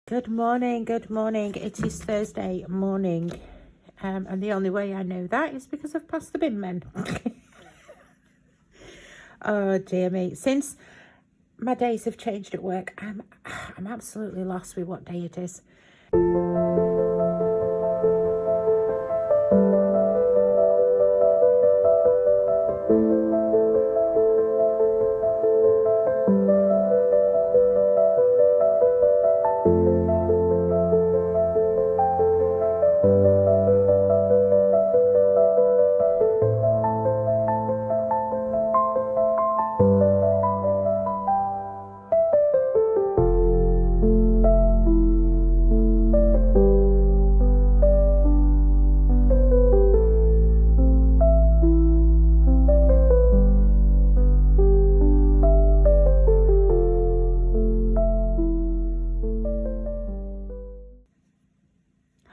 Good morning, good morning. It is Thursday morning, and the only way I know that is because I've passed the bin men. Oh dear me. Since my days have changed at work, I'm absolutely lost with what day it is.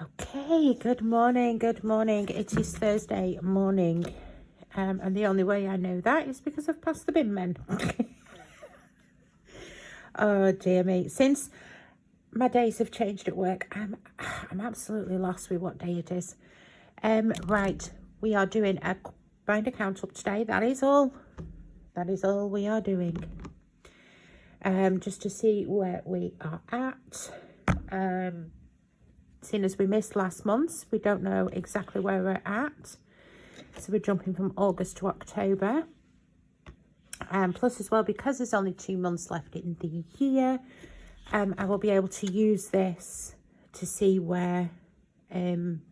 Okay, good morning, good morning. It is Thursday morning, and the only way I know that is because I've passed the bin men. Oh dear me. Since my days have changed at work, I'm absolutely lost with what day it is. Right, we are doing a binder count up today. That is all we are doing. Just to see where we are at. Seeing as we missed last month, we don't know exactly where we're at. So we're jumping from August to October. Plus as well, because there's only 2 months left in the year, I will be able to use this to see where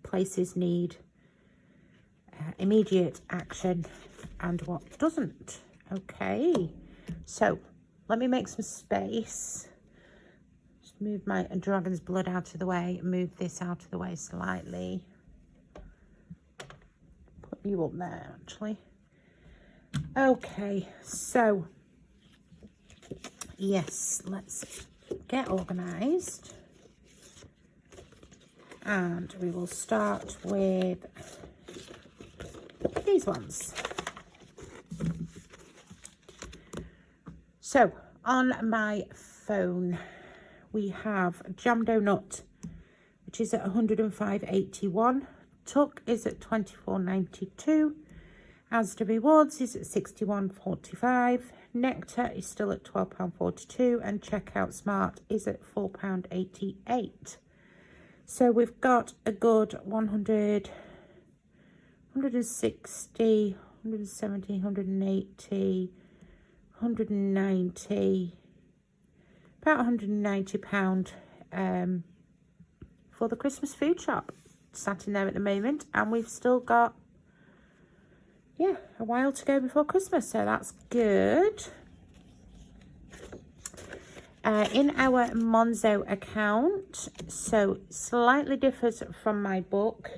places need immediate action and what doesn't. Okay, so let me make some space. Just move my dragon's blood out of the way, move this out of the way slightly. Put you up there, actually. Okay, so yes, let's get organised, and we will start with these ones. So on my phone we have jam doughnut, which is at 105.81. Tuck is at 24.92. Asda Rewards is at 61.45. Nectar is still at £12.42, and Checkout Smart is at £4.88. So we've got a good 100, 160, 170, 180, 190, about £190 for the Christmas food shop sat in there at the moment, and we've still got a while to go before Christmas, so that's good. In our Monzo account, so slightly differs from my book,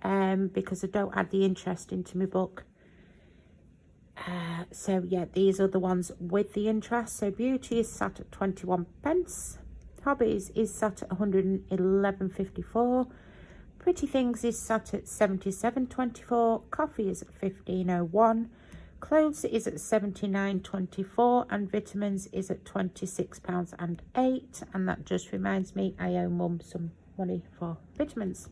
because I don't add the interest into my book. So yeah, these are the ones with the interest. So Beauty is sat at 21 pence. Hobbies is sat at 111.54. Pretty Things is sat at 77.24. Coffee is at 15.01. Clothes is at 79.24, and vitamins is at £26.08. And that just reminds me, I owe Mum some money for vitamins.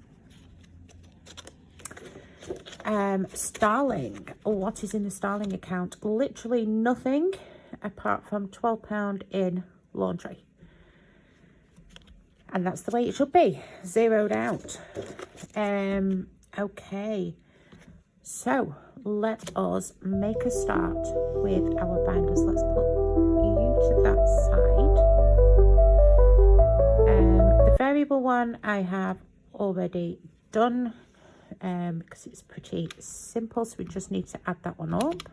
Starling. What is in the Starling account? Literally nothing apart from £12 in laundry. And that's the way it should be, zeroed out. Okay, so let us make a start with our binders. Let's put you to that side. The variable one I have already done, because it's pretty simple, so we just need to add that one up.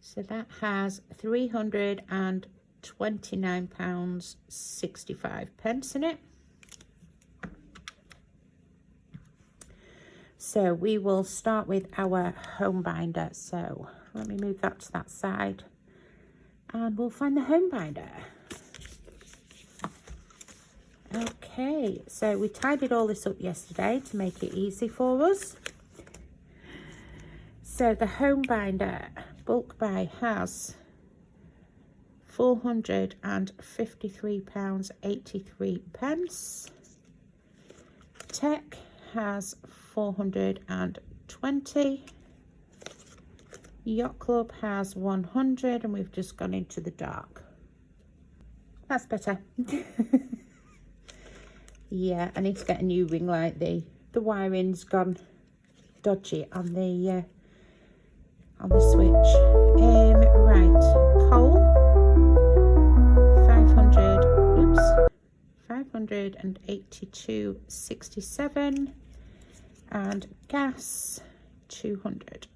So that has £329.65 in it. So we will start with our home binder. So let me move that to that side, and we'll find the home binder. Okay, so we tidied all this up yesterday to make it easy for us. So the home binder bulk buy has £453.83. Tech has 420. Yacht Club has 100, and we've just gone into the dark. That's better. Yeah, I need to get a new ring light. The wiring's gone dodgy on the switch. Right, coal 582.67, and gas 200.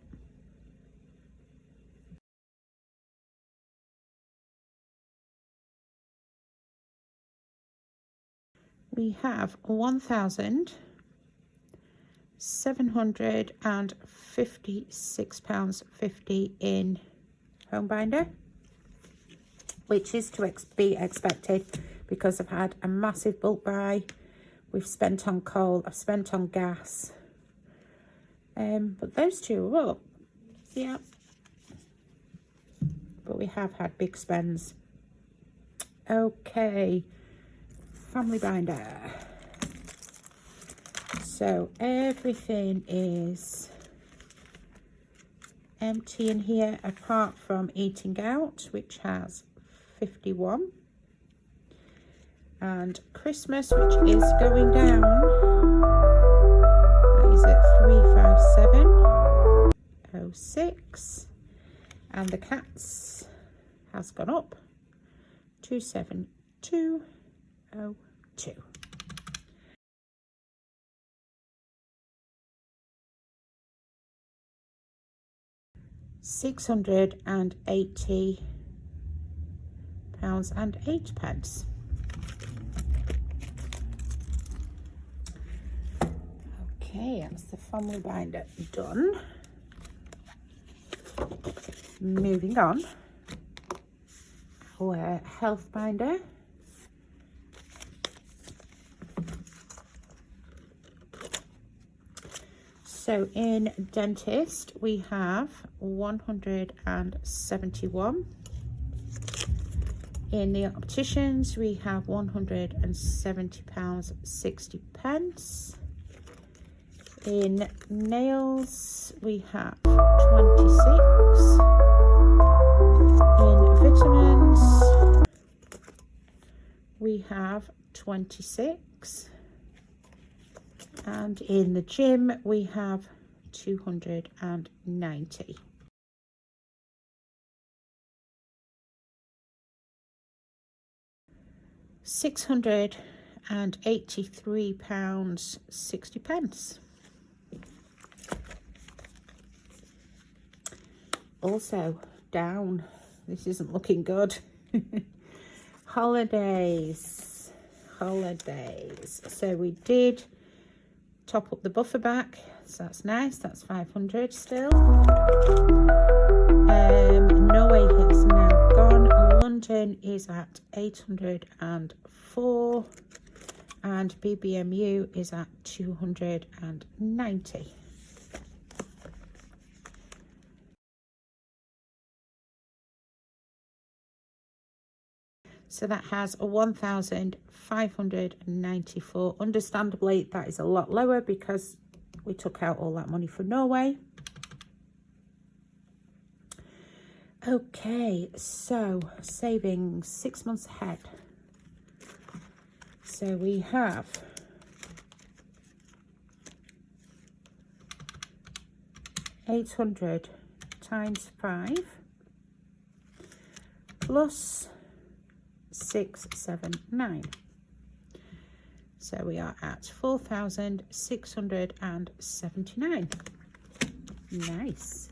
We have £1,756.50 in home binder, which is to be expected because I've had a massive bulk buy. We've spent on coal, I've spent on gas, but those two are up, yeah. But we have had big spends. Okay, family binder. So everything is empty in here apart from eating out, which has 51, and Christmas, which is going down, that is at 357.06, and the cats has gone up 272.02. £680.08. Okay, that's the family binder done. Moving on, our health binder. So in dentist we have 171. In the opticians we have £170.60. In nails we have 26. In vitamins we have 26. And in the gym we have 290. £683.60. Also down. This isn't looking good. Holidays. So we did top up the buffer back, so that's nice. That's 500 still. Norway has now gone. London is at 804, and BBMU is at 290. So that has a 1,594. Understandably, that is a lot lower because we took out all that money for Norway. Okay, so savings 6 months ahead. So we have £800 times 5 plus 679. So we are at 4,679. Nice.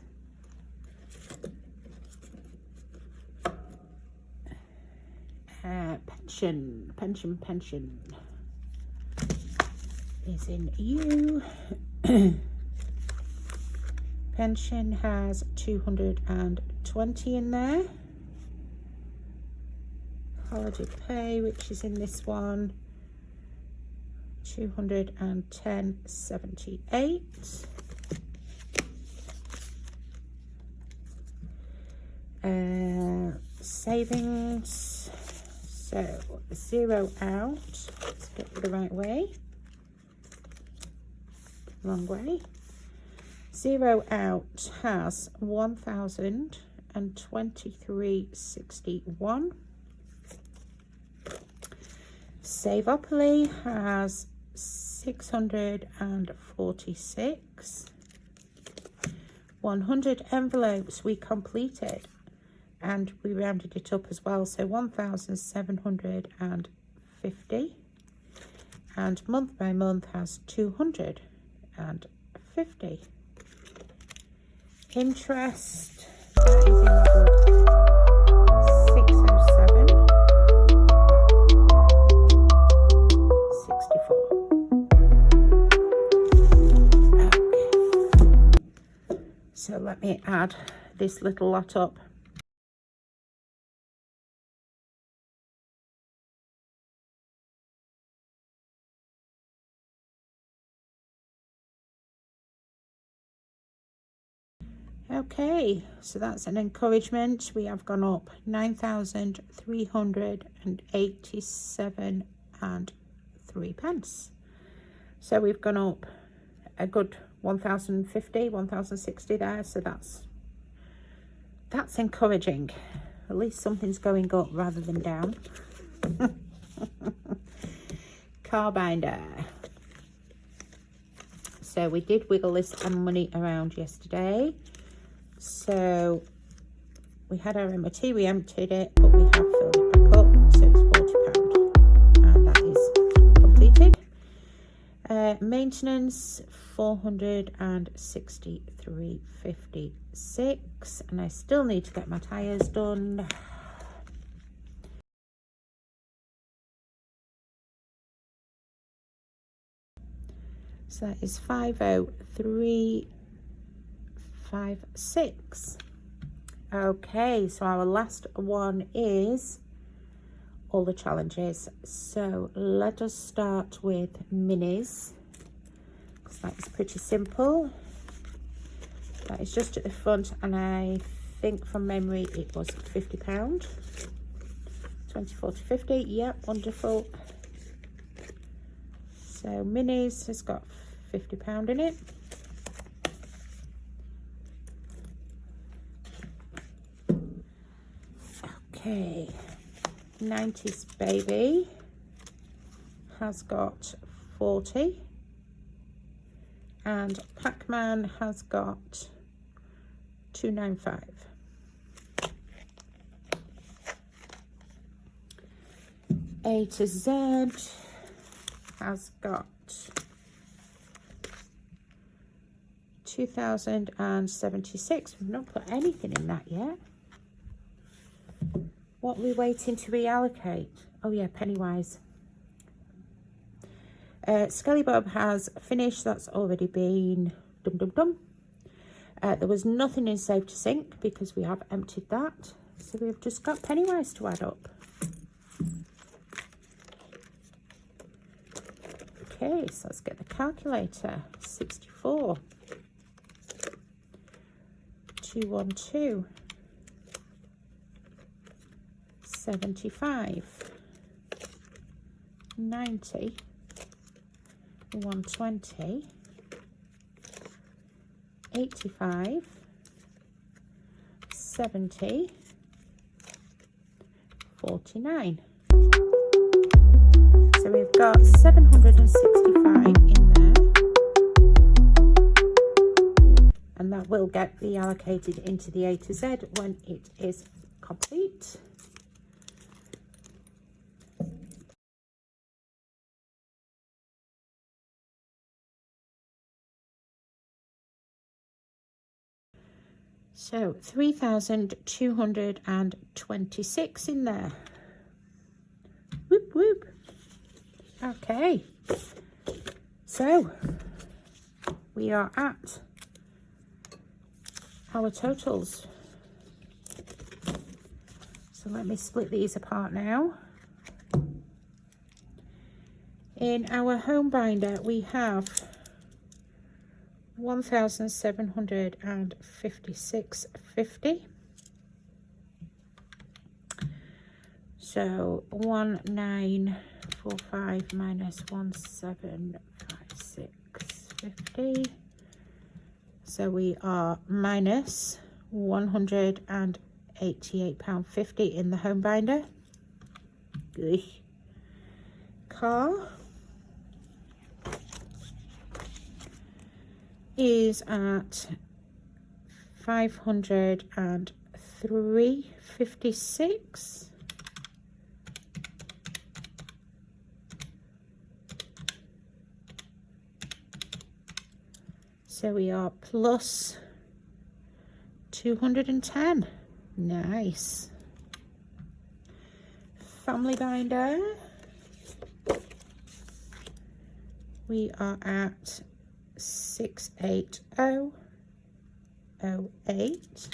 Pension is in you. Pension has 220 in there. Holiday pay, which is in this one, 210.78. Savings, so 0 out, let's get it the right way, wrong way. 0 out has 1,023.61. Savopoly has 646. 100 envelopes we completed, and we rounded it up as well, so 1,750. And month by month has 250. Interest, that is in level 607. 64. Okay. So let me add this little lot up. Okay, so that's an encouragement. We have gone up 9,387 and 3 pence. So we've gone up a good 1,050, 1,060 there. So that's encouraging. At least something's going up rather than down. Car binder. So we did wiggle this money around yesterday. So we had our MOT, we emptied it, but we have filled it back up, so it's £40, and that is completed. Maintenance 463.56, and I still need to get my tyres done. So that is 503.56. Okay, so our last one is all the challenges. So let us start with minis, because that is pretty simple. That is just at the front, and I think from memory it was £50. 24 to 50, yeah, wonderful. So minis has got £50 in it. Okay, 90s baby has got 40, and Pac-Man has got 295. A to Z has got 2,076. We've not put anything in that yet. What are we waiting to reallocate? Oh yeah, Pennywise. Skelly Bob has finished. That's already been dum. There was nothing in Save to Sink because we have emptied that. So we've just got Pennywise to add up. Okay, so let's get the calculator. 64. 212. 75. 90. 120. 85. 70. 49. So we've got 765 in there, and that will get reallocated into the A to Z when it is complete. So 3,226 in there. Whoop whoop. Okay, so we are at our totals. So let me split these apart now. In our home binder we have 1,756.50. So 1945 minus 1756.50. So we are minus £188.50 in the home binder. Car is at 503.56. So we are plus 210. Nice. Family binder. We are at 68008.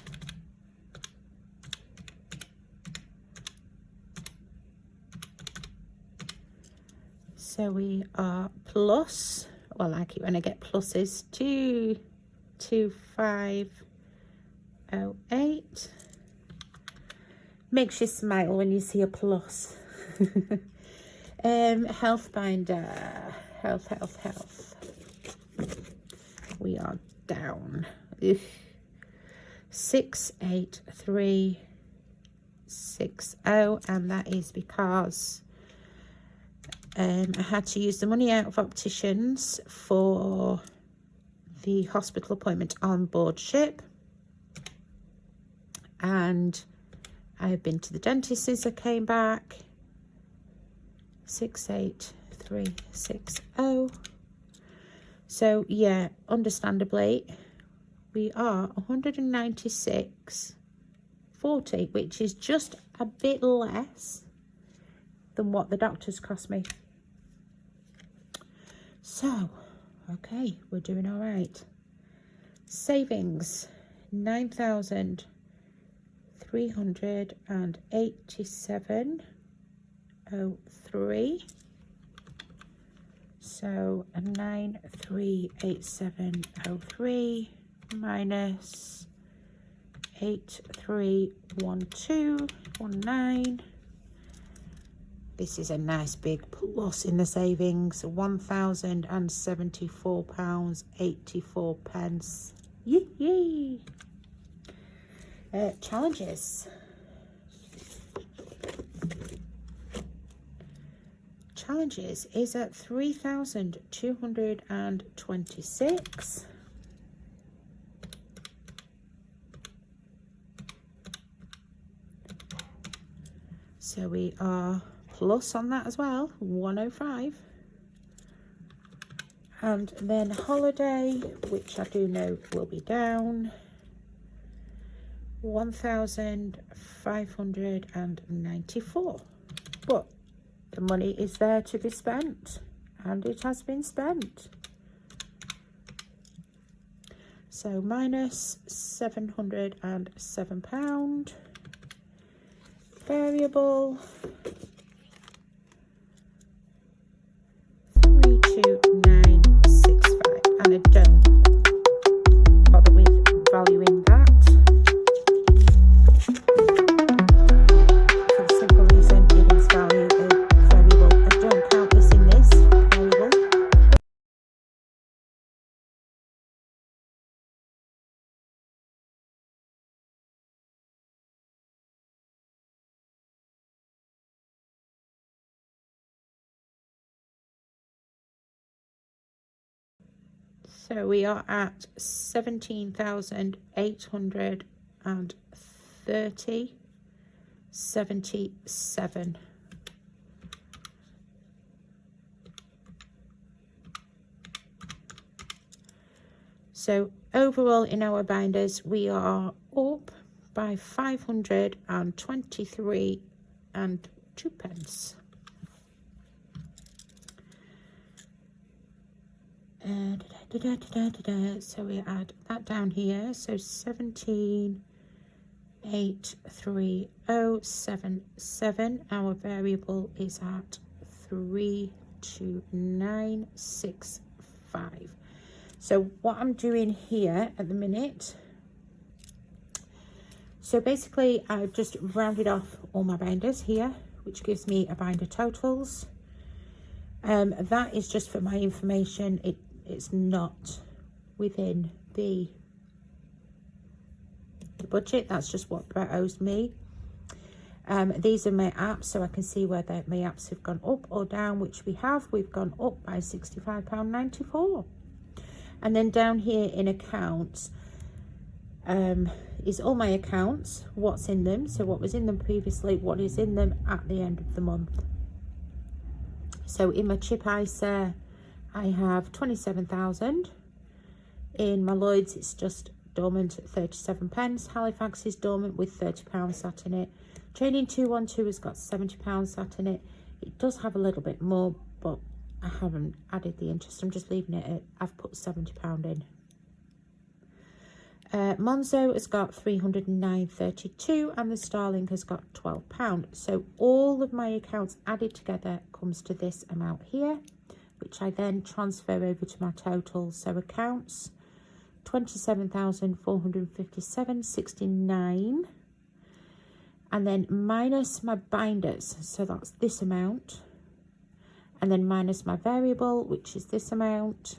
So we are plus, well, I like it when I get pluses, 22508. Makes you smile when you see a plus. Health binder. Health. We are down. 68360, and that is because I had to use the money out of opticians for the hospital appointment on board ship, and I have been to the dentist since I came back. 68360. So yeah, understandably we are 196.40, which is just a bit less than what the doctors cost me. So okay, we're doing all right. Savings 9,387.03. So 9387.03 minus 8312.19. This is a nice big plus in the savings. £1,074.84. Yee. Challenges. Challenges is at 3,226. So we are plus on that as well, 105. And then holiday, which I do know will be down, 1,594. But the money is there to be spent, and it has been spent. So minus £707. Variable 32965, and I don't bother with valuing that. For the simple reason it is variable. I don't count this in this variable. So we are at 17,830.77. So overall in our binders we are up by 523 and 2 pence. So we add that down here, so 17,830.77. Our variable is at 32965. So what I'm doing here at the minute, so basically I've just rounded off all my binders here which gives me a binder totals. That is just for my information. It's not within the budget. That's just what Brett owes me. These are my apps, so I can see whether my apps have gone up or down, which we have. We've gone up by £65.94. And then down here in accounts is all my accounts, what's in them, so what was in them previously, what is in them at the end of the month. So in my chip ISA, I have 27,000. In my Lloyds, it's just dormant at 37 pence. Halifax is dormant with £30 sat in it. Trading 212 has got £70 sat in it. It does have a little bit more, but I haven't added the interest. I'm just leaving it at, I've put £70 in. Monzo has got 309.32 and the Starling has got £12. So all of my accounts added together comes to this amount here, which I then transfer over to my total. So accounts 27,457.69, and then minus my binders, so that's this amount, and then minus my variable, which is this amount,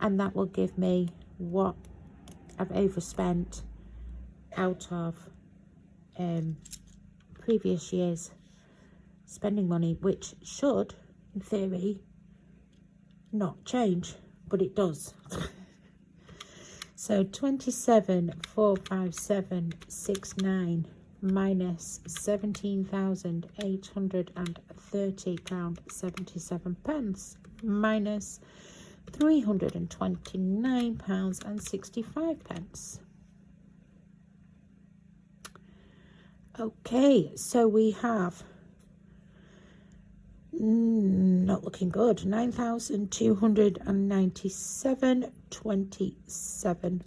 and that will give me what I've overspent out of previous years spending money, which should in theory not change, but it does. So 27,457.69 minus £17,830.77 minus £329.65. Okay, so we have not looking good, 9,297.27.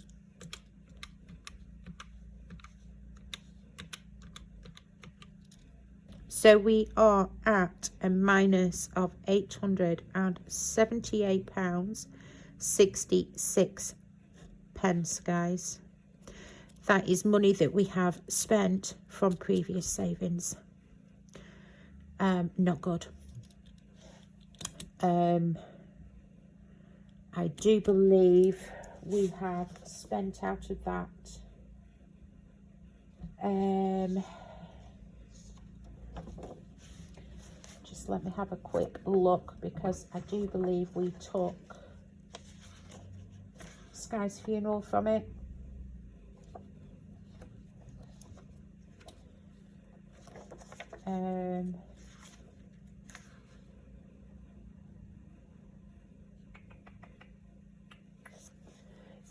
So we are at a minus of £878.66, guys. That is money that we have spent from previous savings. Not good. I do believe we have spent out of that just let me have a quick look, because I do believe we took Sky's funeral from it.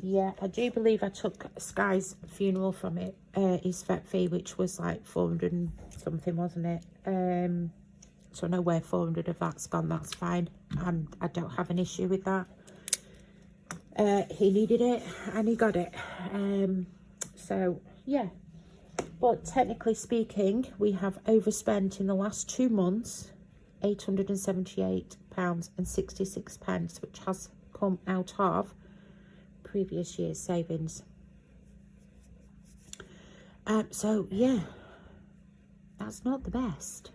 Yeah, I do believe I took Sky's funeral from it, his vet fee, which was like 400 and something, wasn't it? So I know where 400 of that's gone, that's fine. I don't have an issue with that. He needed it and he got it. So, yeah. But technically speaking, we have overspent in the last 2 months £878.66, which has come out of previous year's savings. So yeah, that's not the best,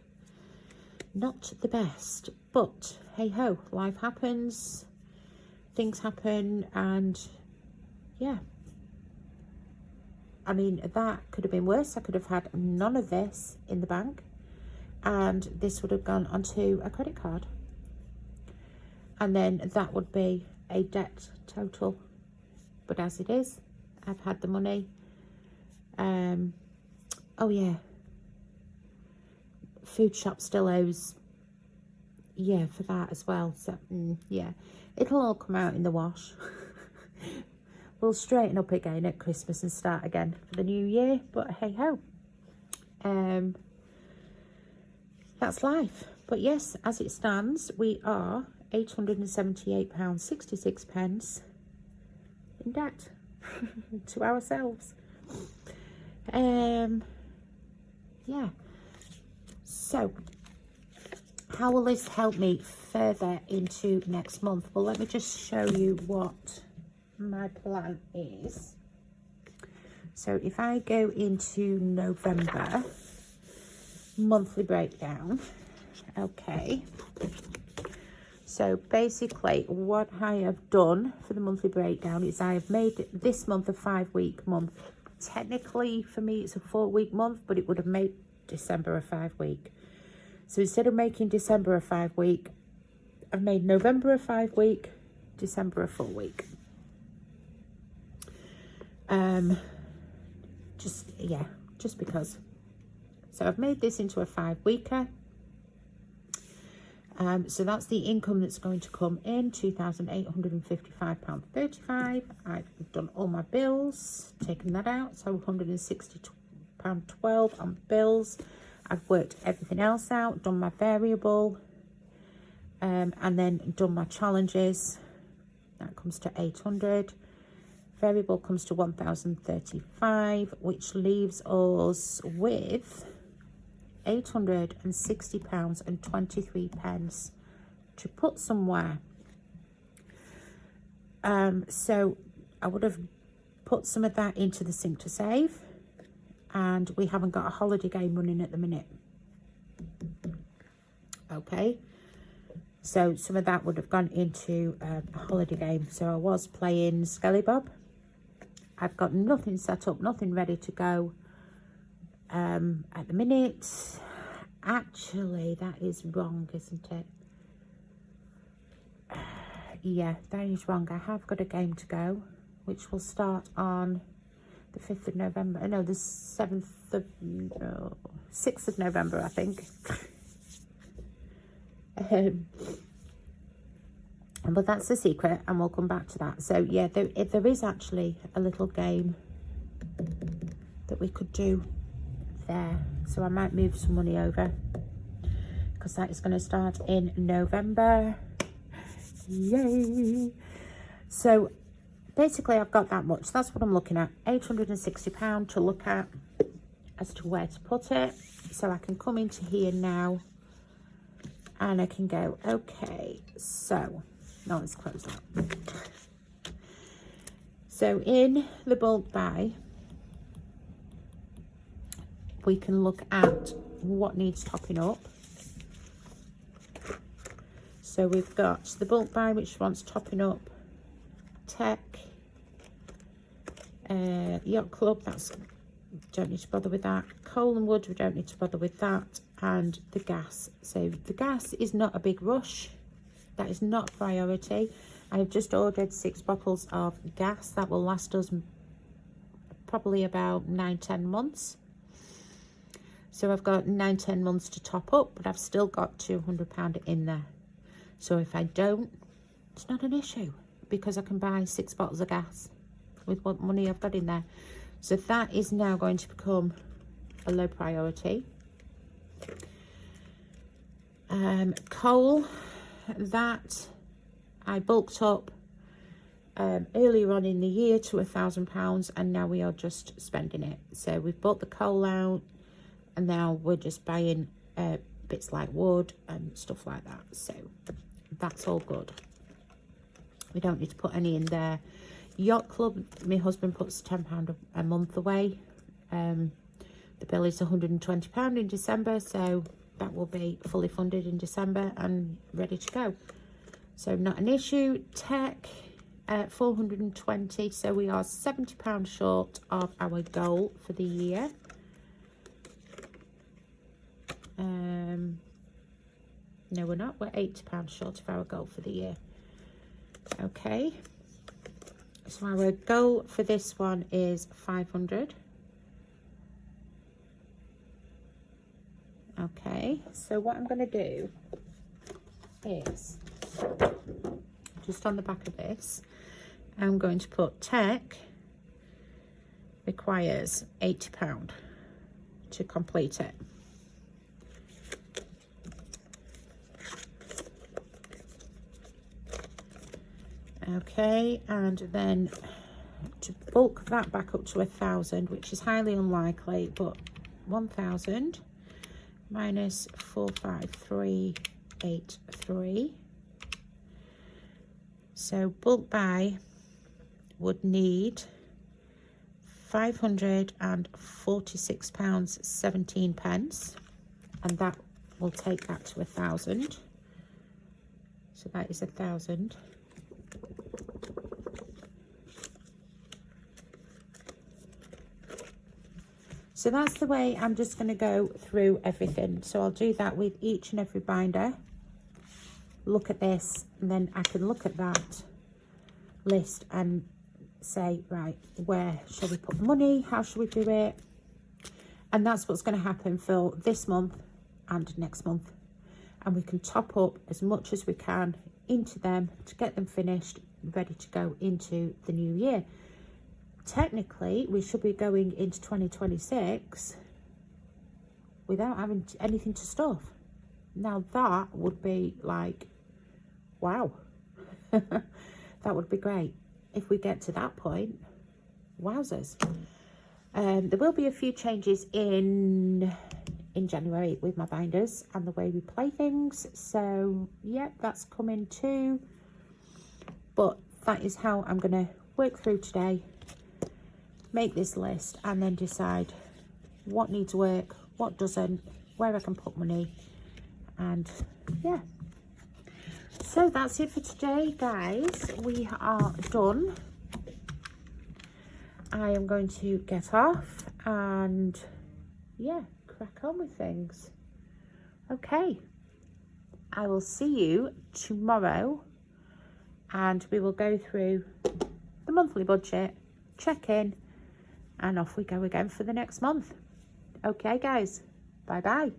but hey ho, life happens, things happen, and yeah, I mean, that could have been worse. I could have had none of this in the bank and this would have gone onto a credit card, and then that would be a debt total. But as it is, I've had the money. Oh yeah, food shop still owes, yeah, for that as well. So yeah, it'll all come out in the wash. We'll straighten up again at Christmas and start again for the new year. But hey ho, that's life. But yes, as it stands, we are £878.66 in debt to ourselves. Yeah, so how will this help me further into next month? Well, let me just show you what my plan is. So if I go into November, monthly breakdown. Okay. So basically what I have done for the monthly breakdown is I have made this month a 5-week month. Technically for me it's a 4-week month, but it would have made December a 5-week. So instead of making December a 5-week, I've made November a 5-week, December a 4-week. Just because. So I've made this into a 5-weeker. So that's the income that's going to come in, £2,855.35. I've done all my bills, taken that out, so £160.12 on bills. I've worked everything else out, done my variable, and then done my challenges. That comes to 800. Variable comes to 1,035, which leaves us with £860.23 to put somewhere. So I would have put some of that into the sink to save, and we haven't got a holiday game running at the minute. Okay, so some of that would have gone into a holiday game. So I was playing Skelly Bob. I've got nothing set up, nothing ready to go at the minute. Actually, that is wrong, isn't it? Yeah, that is wrong. I have got a game to go, which will start on the 5th of November. No, the 6th of November, I think. But that's the secret, and we'll come back to that. So yeah, there is actually a little game that we could do there. So I might move some money over, because that is going to start in November. Yay! So basically I've got that much. That's what I'm looking at. £860 to look at as to where to put it. So I can come into here now and I can go, okay, so now let's close that. So in the bulk buy, we can look at what needs topping up. So we've got the bulk buy, which wants topping up. Tech, Yacht Club, that's, don't need to bother with that. Coal and wood, we don't need to bother with that. And the gas. So the gas is not a big rush. That is not a priority. I've just ordered 6 bottles of gas that will last us probably about 9-10 months. So I've got 9-10 months to top up, but I've still got £200 in there. So if I don't, it's not an issue, because I can buy 6 bottles of gas with what money I've got in there. So that is now going to become a low priority. Coal, that I bulked up earlier on in the year to £1,000, and now we are just spending it. So we've bought the coal out, and now we're just buying bits like wood and stuff like that. So that's all good. We don't need to put any in there. Yacht Club, my husband puts £10 a month away. The bill is £120 in December, so that will be fully funded in December and ready to go. So not an issue. Tech, 420, so we are £70 short of our goal for the year. No, we're not. We're £80 short of our goal for the year. Okay. So our goal for this one is 500. Okay. So what I'm going to do is, just on the back of this, I'm going to put tech requires £80 to complete it. Okay, and then to bulk that back up to 1,000, which is highly unlikely, but 1,000 minus 45383. So bulk buy would need £546.17. and that will take that to 1,000. So that is 1,000. So that's the way I'm just going to go through everything. So I'll do that with each and every binder. Look at this, and then I can look at that list and say, right, where shall we put the money? How shall we do it? And that's what's going to happen for this month and next month. And we can top up as much as we can into them to get them finished, ready to go into the new year. Technically, we should be going into 2026 without having anything to stuff. Now that would be like, wow. That would be great if we get to that point. Wowzers. There will be a few changes in January with my binders and the way we play things. So yeah, that's coming too. But that is how I'm going to work through today. Make this list and then decide what needs work, what doesn't, where I can put money, and yeah. So that's it for today, guys. We are done. I am going to get off and yeah, crack on with things. Okay, I will see you tomorrow and we will go through the monthly budget, check in, and off we go again for the next month. Okay, guys. Bye-bye.